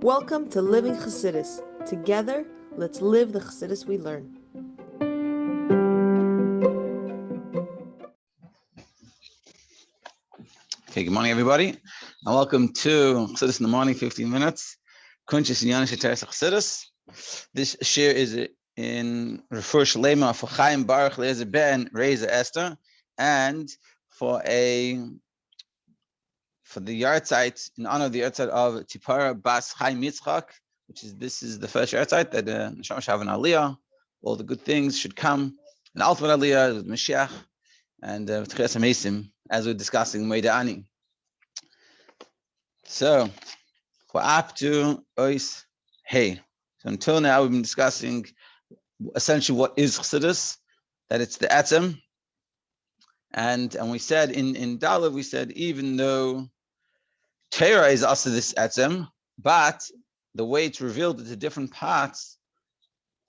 Welcome to Living Chassidus. Together, let's live the Chassidus we learn. Okay, good morning, everybody, and welcome to Chassidus in the Morning, 15 minutes. Kunches Inyanah Toras haChassidus. This share is in refuah shleimah for Chaim Baruch Eliezer ben Raisa Esther, and for the yahrzeit in honor of the yahrzeit of Tzipporah bas Chaim Yitzchak, this is the first yahrzeit that the nishmas have an aliyah. All the good things should come. An ultimate aliyah with Mashiach and Tchias HaMesim, as we're discussing Meida'ani. So we're up to Ois Hey. So until now we've been discussing essentially what is Chassidus, that it's the Etzem. And we said in Dalet, we said even though Torah is also this Etzem, but the way it's revealed into different parts,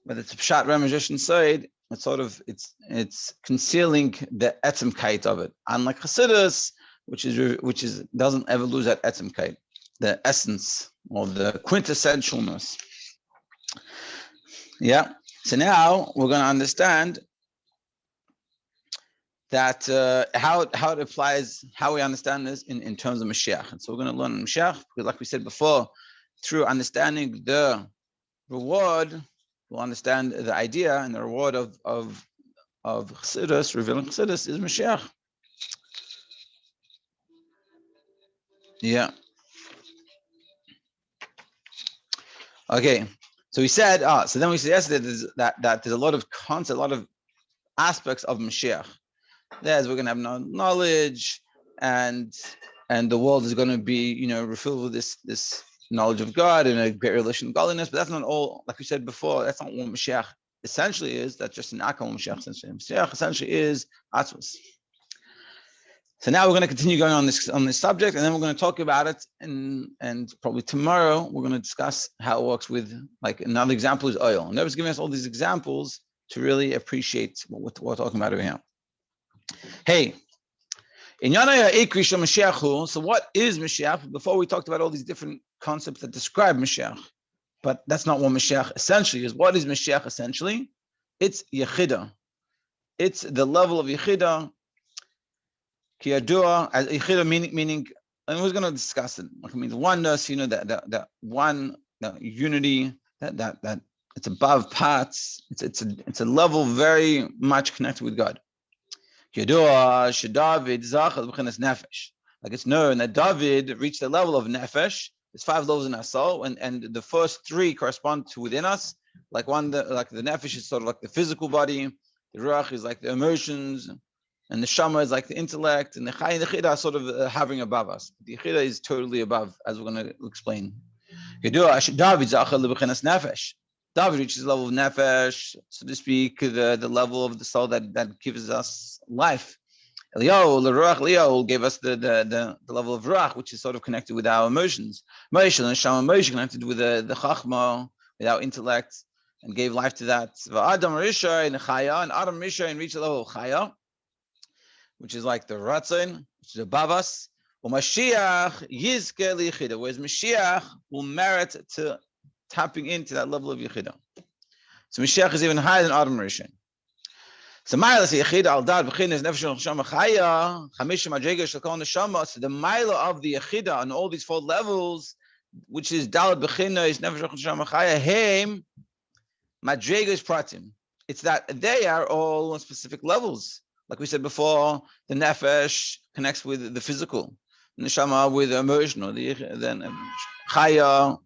whether it's Pshat, Ramajish, and Side, it's concealing the etzemkeit of it. Unlike Chassidus, which is doesn't ever lose that etzemkeit, the essence or the quintessentialness. Yeah. So now we're going to understand that how it applies, how we understand this in terms of Mashiach. And so we're going to learn Mashiach because, like we said before, through understanding the reward, we'll understand the idea, and the reward of Chassidus, revealing Chassidus, is Mashiach. Yeah. Okay. So we said, so then we said yesterday that there's a lot of concepts, a lot of aspects of Mashiach. We're going to have knowledge, and the world is going to be, refilled with this knowledge of God and a great relation of godliness. But that's not all. Like we said before, that's not what Mashiach essentially is. That's just an akal. Mashiach essentially is Atzvus. So now we're going to continue going on this subject, and then we're going to talk about it, and probably tomorrow we're going to discuss how it works with, like, another example is oil. And Noah's giving us all these examples to really appreciate what we're talking about over here. Hey, Inyanah ikri shel Mashiach. So what is Mashiach? Before we talked about all these different concepts that describe Mashiach, but that's not what Mashiach essentially is. What is Mashiach essentially? It's Yechidah. It's the level of Yechidah. Kiyadua, as Yechidah meaning, and we're going to discuss it. It means oneness. That one, unity. That it's above parts. It's a level very much connected with God. Kiyadua sheDavid zachal b'chinas nefesh. Like it's known that David reached the level of nefesh. There's 5 levels in our soul, and the first 3 correspond to within us. Like the nefesh is sort of like the physical body, the ruach is like the emotions, and the shama is like the intellect, and the chay and the chida are sort of hovering above us. The chida is totally above, as we're going to explain. David reaches the level of nefesh, so to speak, the level of the soul that gives us life. Eliyahu gave us the level of ruach, which is sort of connected with our emotions. Moshe connected with the chachma, with our intellect, and gave life to that. Adam Rishon and Chaya, and Adam Rishon reached the level of Chaya, which is like the Ratzon, which is above us. Mashiach yizke liyichida, whereas Mashiach will merit to tapping into that level of Yechidah. So Mashiach is even higher than Adam Rishon. So the mila of the Yechidah on all these 4 levels, which is Dalad B'china is Nefesh Neshama Chaya, Heim Madregas Pratim. It's that they are all on specific levels. Like we said before, the Nefesh connects with the physical, Neshama with the emotional, then Chaya,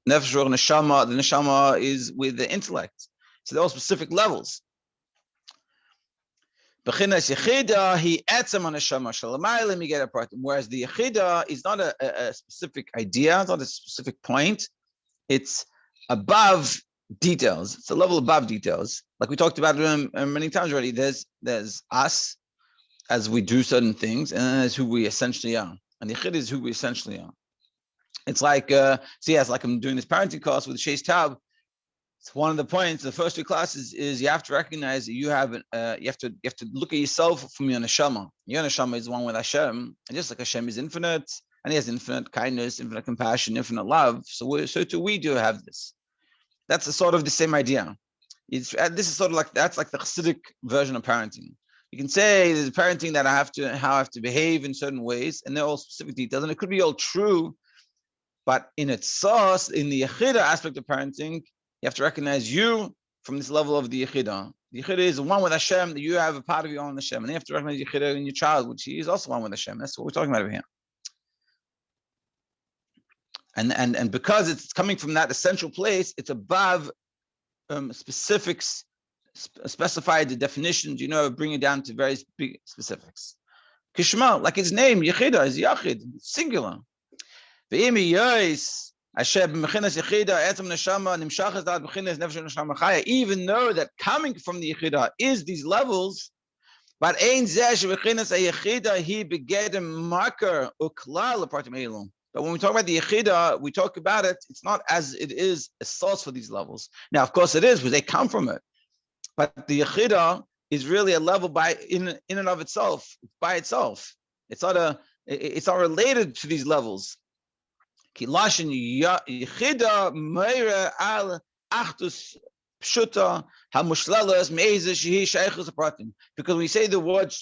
Nefesh Neshama, the Neshama is with the intellect. So they're all specific levels. Whereas the Yechidah is not a specific idea, it's not a specific point. It's above details. It's a level above details. Like we talked about many times already. There's us as we do certain things, and then there's who we essentially are. And the Yechidah is who we essentially are. It's like, like I'm doing this parenting course with Shei's Tab. It's one of the points. The first 2 classes is you have to recognize that you have to look at yourself from your neshama. Your neshama is one with Hashem, and just like Hashem is infinite, and he has infinite kindness, infinite compassion, infinite love. So too we do have this. That's a sort of the same idea. This is sort of like that's like the Chassidic version of parenting. You can say there's parenting that how I have to behave in certain ways, and they're all specific details, and it could be all true, but in its source, in the Yechida aspect of parenting, you have to recognize you from this level of the Yechida. The Yechida is one with Hashem, that you have a part of your own Hashem, and you have to recognize Yechida in your child, which he is also one with Hashem. That's what we're talking about over here. And because it's coming from that essential place, it's above specifics, specified definitions, bring it down to very big specifics. Kishma, like its name, Yechida is Yachid, singular. Even though that coming from the Yechida is these levels, but he beget marker uklal apartim elum. But when we talk about the Yechida, we talk about it, it's not as it is a source for these levels. Now, of course it is, because they come from it. But the Yechida is really a level in and of itself, by itself. It's not related to these levels. Because we say the word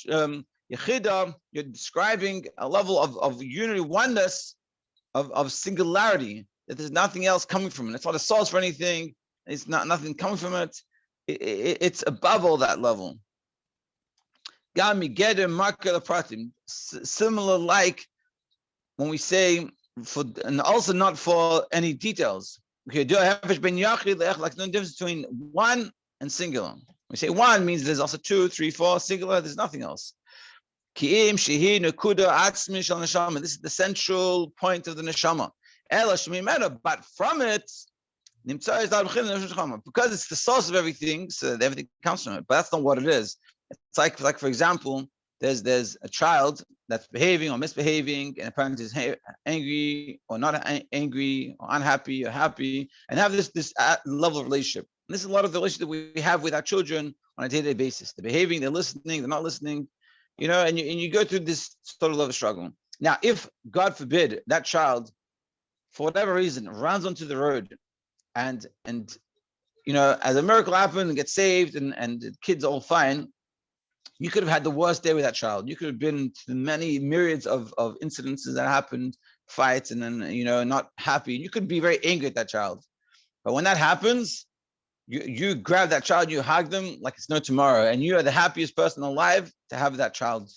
Yechida, you're describing a level of unity, oneness, of singularity, that there's nothing else coming from it. It's not a source for anything. It's not nothing coming from it. It's above all that level. Similar, like when we say, and also not for any details. Okay, like no difference between one and singular. We say one means there's also 2, 3, 4, singular, there's nothing else. This is the central point of the neshama. But from it, because it's the source of everything, so everything comes from it. But that's not what it is. It's like for example, there's a child that's behaving or misbehaving, and a parent is angry or not angry or unhappy or happy, and have this level of relationship. And this is a lot of the relationship that we have with our children on a day-to-day basis. They're behaving, they're listening, they're not listening, and you go through this sort of level of struggle. Now, if God forbid that child, for whatever reason, runs onto the road, and as a miracle happened and gets saved, and the kids are all fine, you could have had the worst day with that child. You could have been to the many myriads of incidences that happened, fights, and then not happy. You could be very angry at that child. But when that happens, you grab that child, you hug them like it's no tomorrow, and you are the happiest person alive to have that child,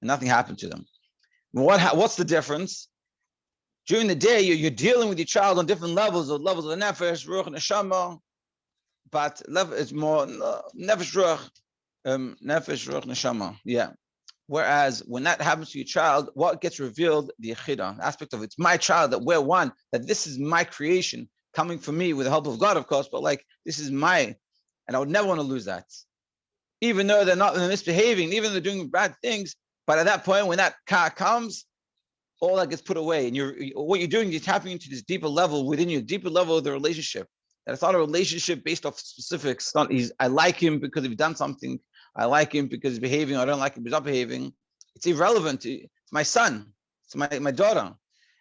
and nothing happened to them. What's the difference? During the day, you're dealing with your child on different levels of the nefesh, ruach, and neshama, but it's more nefesh, ruach, neshama. Yeah. Whereas when that happens to your child, what gets revealed? The Yechida aspect of it's my child, that we're one, that this is my creation coming from me with the help of God, of course, but this is and I would never want to lose that. Even though they're misbehaving, even though they're doing bad things, but at that point, when that car comes, all that gets put away, and what you're doing, you're tapping into this deeper level within you, deeper level of the relationship. That it's not a relationship based off specifics. It's not I like him because he's done something. I like him because he's behaving. I don't like him because he's not behaving. It's irrelevant. It's my son. It's my daughter,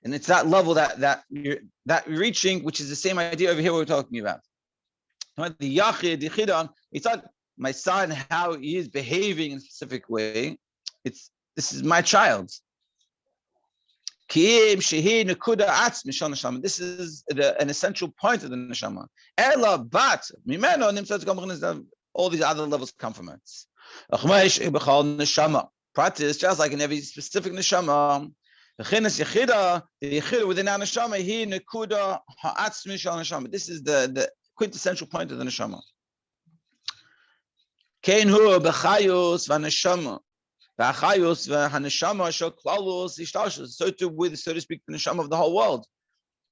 and it's that level that you're reaching, which is the same idea over here we're talking about. The Yachid, the Yechida, it's not my son, how he is behaving in a specific way. This is my child. This is an essential point of the neshama. All these other levels come from it. Practice, just like in every specific neshama, the yechida within our neshama, this is the quintessential point of the neshama. So too with, so to speak, the neshama of the whole world.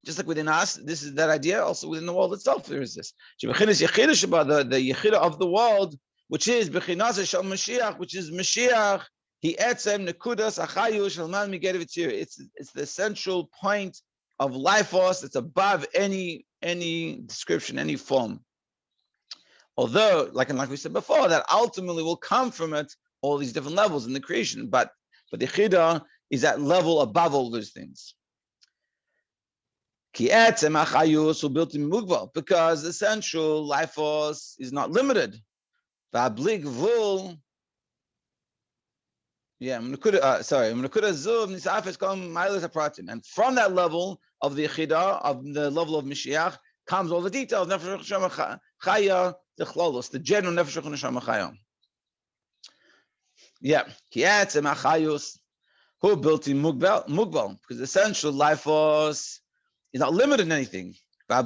Just like within us, this is that idea. Also within the world itself, there is this. The yechida of the world, which is bechinasa shel Mashiach, which is Mashiach. He etzem nekudas achayus shel man migedav tzir. It's the essential point of life force. It's above any description, any form. Although, like we said before, that ultimately will come from it all these different levels in the creation, but the Yechida is that level above all those things. Because the essential life force is not limited. And from that level of the Yechidah, of the level of Mashiach, comes all the details, the general Nefesh Neshama Chaya. Yeah, who built in Mugbal, because the essential life force is not limited in anything. And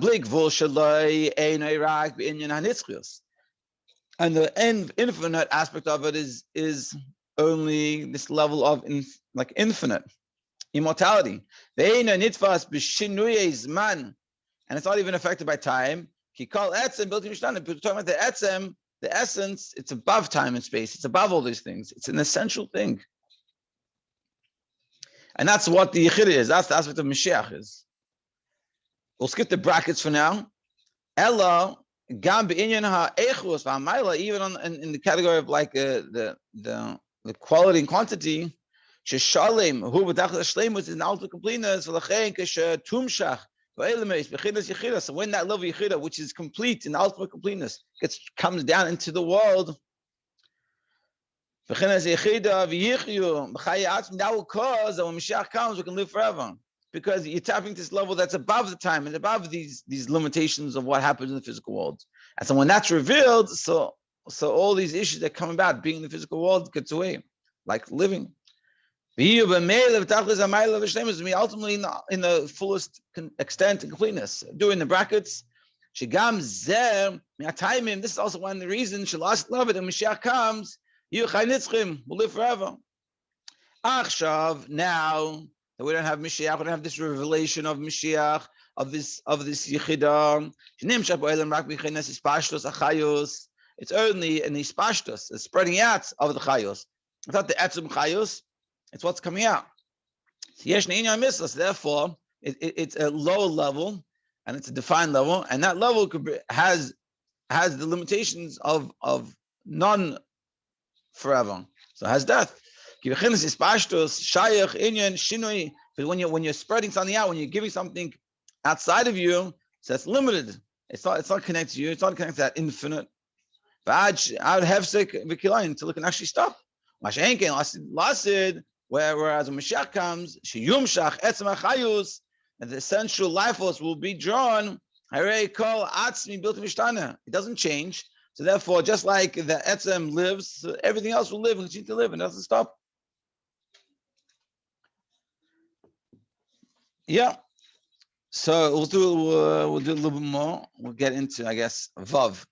the infinite aspect of it is only this level of infinite immortality. And it's not even affected by time. We're talking about the etzem, the essence, it's above time and space. It's above all these things. It's an essential thing. And that's what the Yechidah is. That's the aspect of Mashiach is. We'll skip the brackets for now. Ella, gam be'inyanah ha'echus v'hamayla, even in the category of the quality and quantity, sheshalem hu b'tachlis shleimah is an ultimate completeness. V'lachein tumshach v'elemeis b'chidas Yechidah. So when that level Yechidah, which is complete in ultimate completeness, comes down into the world, b'chidas Yechidah v'yichyu b'chayei atzmi, that will cause that when Mashiach comes, we can live forever. Because you're tapping to this level that's above the time and above these limitations of what happens in the physical world. And so when that's revealed, so all these issues that come about being in the physical world gets away, like living. Ultimately in the fullest extent and completeness. Doing the brackets, this is also one of the reasons love it, and Mashiach comes, we'll live forever. Now that we don't have Mashiach, we don't have this revelation of Mashiach, of this Yechidah. It's only an ispashtus, a spreading out of the chayos. It's not the etzum chayos, it's what's coming out. Therefore, it's a lower level, and it's a defined level, and that level has the limitations of non-forever. So it has death. Because when you're spreading something out, when you're giving something outside of you, so it's limited. It's not connected to you. It's not connected to that infinite. Until it can actually stop. Whereas when Mashiach comes, and the essential life force will be drawn. It doesn't change. So therefore, just like the etzem lives, everything else will live and continue to live, and it doesn't stop. Yeah. So we'll do a little bit more. We'll get into, I guess, Vav.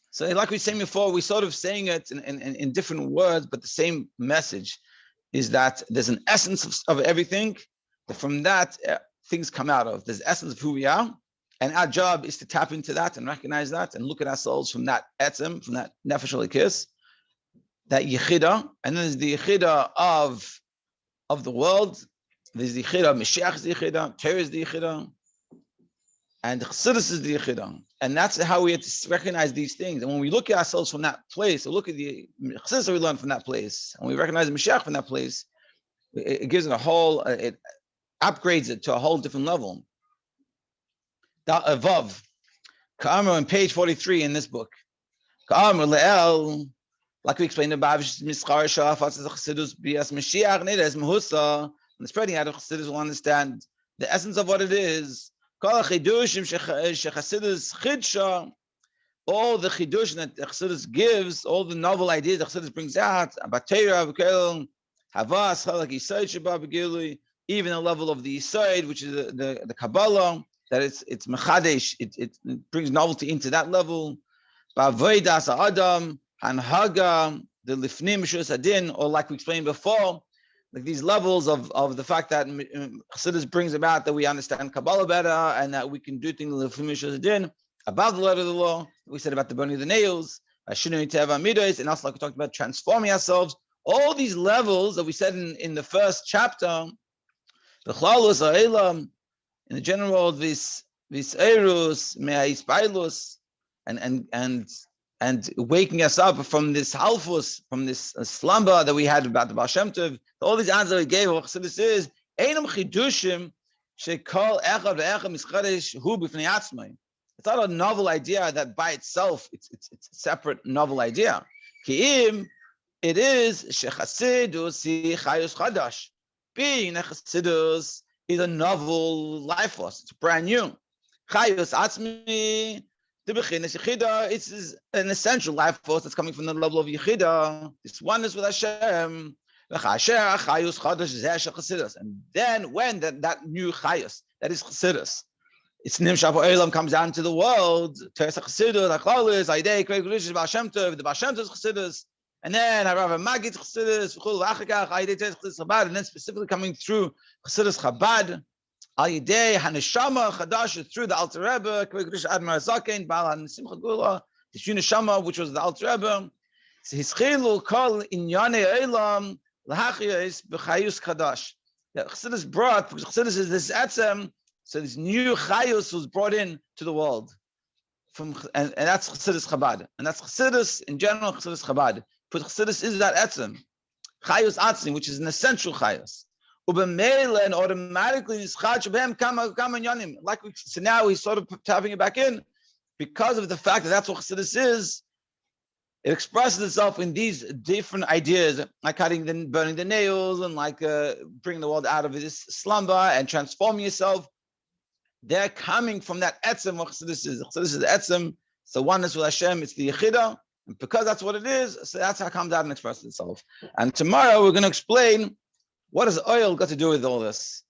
So like we were saying before, we're sort of saying it in different words, but the same message is that there's an essence of everything. But from that, things come out of. There's the essence of who we are. And our job is to tap into that and recognize that and look at ourselves from that etzem, from that nefesh elikis, that Yechidah. And then there's the Yechidah of the world. There's the Yechidah, Mashiach is the Yechidah, Torah is the Yechidah, and the haChassidus is the Yechidah. And that's how we have to recognize these things. And when we look at ourselves from that place, or look at the haChassidus that we learn from that place, and we recognize the Mashiach from that place, it gives it it upgrades it to a whole different level. Vav, Ka'amr on page 43 in this book. Ka'amr le'el, like we explained above, Mischar Shafat is haChassidus b'yas Mashiach Nedes Mehusa. And the spreading out of Chassidus will understand the essence of what it is. All the chidushim that Chassidus gives, all the novel ideas that Chassidus brings out, about Torah, even the level of the Yisod, which is the Kabbalah, that it's mechadesh, it brings novelty into that level. Ba'avodas ha'adam, hanhaga, the lifnim mishus adin, or like we explained before, like these levels of the fact that Chassidus brings about that we understand Kabbalah better and that we can do things above the letter of the law. We said about the burning of the nails, and also like we talked about transforming ourselves. All these levels that we said in the first chapter, the chlalus, in the general world, this erus, me'aispailus, and and waking us up from this halfus, from this slumber that we had about the Baal Shem Tov. All these answers we gave, what Chassidus is, Einam Chidushim Shekol Echad Ve'echad Mischadesh Hu B'fnei Atzmai. It's not a novel idea that by itself, it's a separate novel idea. Ki'im, it is sheChassidus hi Chayus Chadash. Being a Chassidus is a novel life force. It's brand new. Chayus Atzmi, the Bechinas Yechida, it's an essential life force that's coming from the level of Yechida. This oneness with Hashem. And then when that new Chayus, that is Chassidus, its Nimshah Olam comes down to the world, Toras haChassidus, haChassidus, Aidei, Krei Kedusha, Baal Shem Tov, the Baal Shem Tov is Chassidus, and then Harav Magid Chassidus, and then specifically coming through Chassidus Chabad, Aidei Haneshama Chadash, through the Alter Rebbe, Krei Kedusha Admar Zaken, Baal HaNesimcha Gula, the Neshama, which was the Alter Rebbe, Hischilu Kol Inyanah Olam L'Hachiyos B'Chayus Chadash. That Chassidus brought, because Chassidus is this etzem. So this new Chayus was brought in to the world, and that's Chassidus Chabad, and that's Chassidus in general. Chassidus Chabad, but Chassidus is that etzem, Chayus Atzim, which is an essential Chayus. Ubemele, and automatically nischad shabem kama yanim. So now he's sort of tapping it back in, because of the fact that that's what Chassidus is. It expresses itself in these different ideas, like burning the nails, and like bringing the world out of this slumber and transforming yourself. They're coming from that etzem what Chassidus is. Chassidus is the etzem. So oneness with Hashem, it's the Yechida. And because that's what it is, so that's how it comes out and expresses itself. And tomorrow we're going to explain what has oil got to do with all this.